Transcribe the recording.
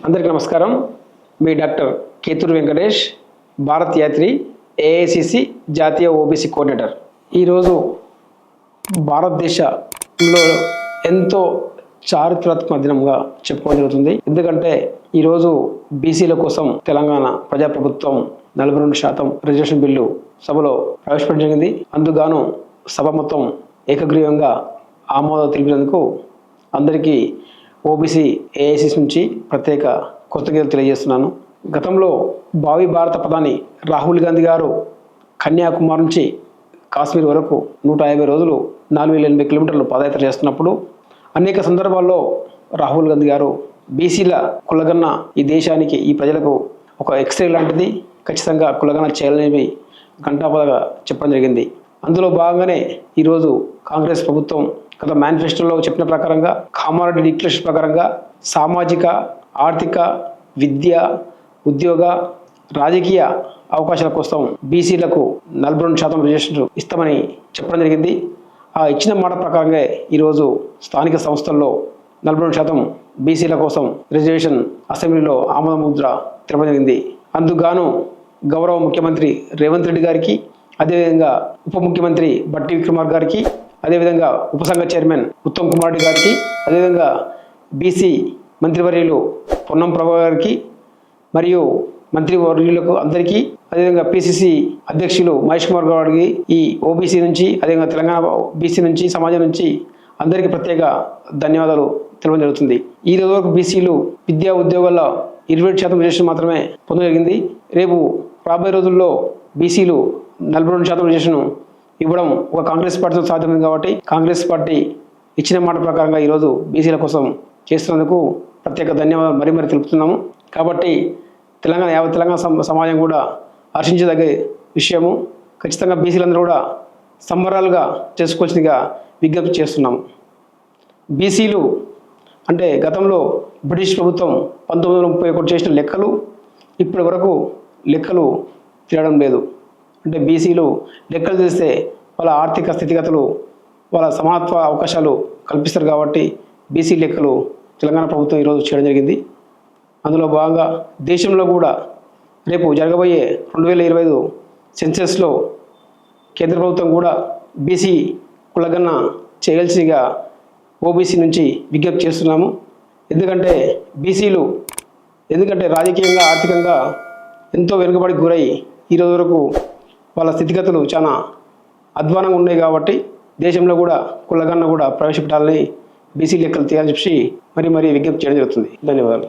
అందరికీ నమస్కారం. మీ doctor Kethuri Venkatesh, Bharat Yatri, AICC జాతీయ ఓబీసీ కోఆర్డినేటర్. ఈరోజు భారతదేశంలో ఎంతో చారిత్రాత్మక దినంగా చెప్పుకోవడం జరుగుతుంది. ఎందుకంటే ఈరోజు బీసీల కోసం తెలంగాణ ప్రజాప్రభుత్వం 42% రిజర్వేషన్ బిల్లు సభలో ప్రవేశపెట్టడం జరిగింది. అందుగాను సభ మొత్తం ఏకగ్రీవంగా ఆమోదం తెలిపినందుకు అందరికీ ఓబీసీ ఏఐసిసి నుంచి ప్రత్యేక కృతజ్ఞతలు తెలియజేస్తున్నాను. గతంలో భావి భారత ప్రధాని రాహుల్ గాంధీ గారు కన్యాకుమారి నుంచి కాశ్మీర్ వరకు 150 రోజులు 4080 కిలోమీటర్లు పాదయాత్ర చేస్తున్నప్పుడు అనేక సందర్భాల్లో రాహుల్ గాంధీ గారు బీసీల కులగన్న ఈ దేశానికి, ఈ ప్రజలకు ఒక ఎక్స్రే లాంటిది, ఖచ్చితంగా కులగన్న చేయాలనేవి ఘంటాపదగా చెప్పడం జరిగింది. అందులో భాగంగానే ఈరోజు కాంగ్రెస్ ప్రభుత్వం గత మేనిఫెస్టోలో చెప్పిన ప్రకారంగా, కామారెడ్డి డిక్లరేషన్ ప్రకారంగా సామాజిక, ఆర్థిక, విద్య, ఉద్యోగ, రాజకీయ అవకాశాల కోసం బీసీలకు 42% రిజర్వేషన్ ఇస్తామని చెప్పడం జరిగింది. ఆ ఇచ్చిన మాట ప్రకారంగా ఈరోజు స్థానిక సంస్థల్లో 42% బీసీల కోసం రిజర్వేషన్ అసెంబ్లీలో ఆమోద ముద్ర తెలపడం జరిగింది. అందుకు గౌరవ ముఖ్యమంత్రి రేవంత్ రెడ్డి గారికి, అదేవిధంగా ఉప ముఖ్యమంత్రి బట్టి విక్రమార్క గారికి, అదేవిధంగా ఉపసంఘ చైర్మన్ ఉత్తమ్ కుమార్ రెడ్డి గారికి, అదేవిధంగా బీసీ మంత్రివర్యులు పొన్నం ప్రభా గారికి మరియు మంత్రివర్యులకు అందరికీ, అదేవిధంగా పిసిసి అధ్యక్షులు మహేష్ కుమార్ గారికి, ఈ ఓబీసీ నుంచి, అదేవిధంగా తెలంగాణ బీసీ నుంచి, సమాజం నుంచి అందరికీ ప్రత్యేక ధన్యవాదాలు తెలపడం జరుగుతుంది. ఈ రోజు వరకు బీసీలు విద్యా ఉద్యోగాల్లో 27% రిజర్వేషన్ మాత్రమే పొందడం జరిగింది. రేపు రాబోయే రోజుల్లో బీసీలు 42% రిజర్వేషన్ ఇవ్వడం ఒక కాంగ్రెస్ పార్టీతో సాధ్యమైంది. కాబట్టి కాంగ్రెస్ పార్టీ ఇచ్చిన మాట ప్రకారంగా ఈరోజు బీసీల కోసం చేస్తున్నందుకు ప్రత్యేక ధన్యవాదాలు మరీ తెలుపుతున్నాము. కాబట్టి యావత్ తెలంగాణ సమాజం కూడా హర్షించదగ్గ విషయము. ఖచ్చితంగా బీసీలందరూ కూడా సంబరాలుగా చేసుకోవాల్సిందిగా విజ్ఞప్తి చేస్తున్నాము. బీసీలు అంటే గతంలో బ్రిటిష్ ప్రభుత్వం 1931 చేసిన లెక్కలు ఇప్పటి వరకు లెక్కలు తిరగడం లేదు. అంటే బీసీలు లెక్కలు తెలిస్తే వాళ్ళ ఆర్థిక స్థితిగతులు, వాళ్ళ సమానత్వ అవకాశాలు కల్పిస్తారు. కాబట్టి బీసీ లెక్కలు తెలంగాణ ప్రభుత్వం ఈరోజు చేయడం జరిగింది. అందులో భాగంగా దేశంలో కూడా రేపు జరగబోయే 2025 సెన్సెస్లో కేంద్ర ప్రభుత్వం కూడా బీసీ కులగన్న చేయాల్సిగా ఓబీసీ నుంచి విజ్ఞప్తి చేస్తున్నాము. ఎందుకంటే రాజకీయంగా, ఆర్థికంగా ఎంతో వెనుకబడి గురై ఈరోజు వరకు వాళ్ళ స్థితిగతులు చాలా అధ్వానంగా ఉన్నాయి. కాబట్టి దేశంలో కూడా కులగన్న కూడా ప్రవేశపెట్టాలని బీసీ లెక్కలు తీయాలని చెప్పి మరీ విజ్ఞప్తి చేయడం జరుగుతుంది. ధన్యవాదాలు.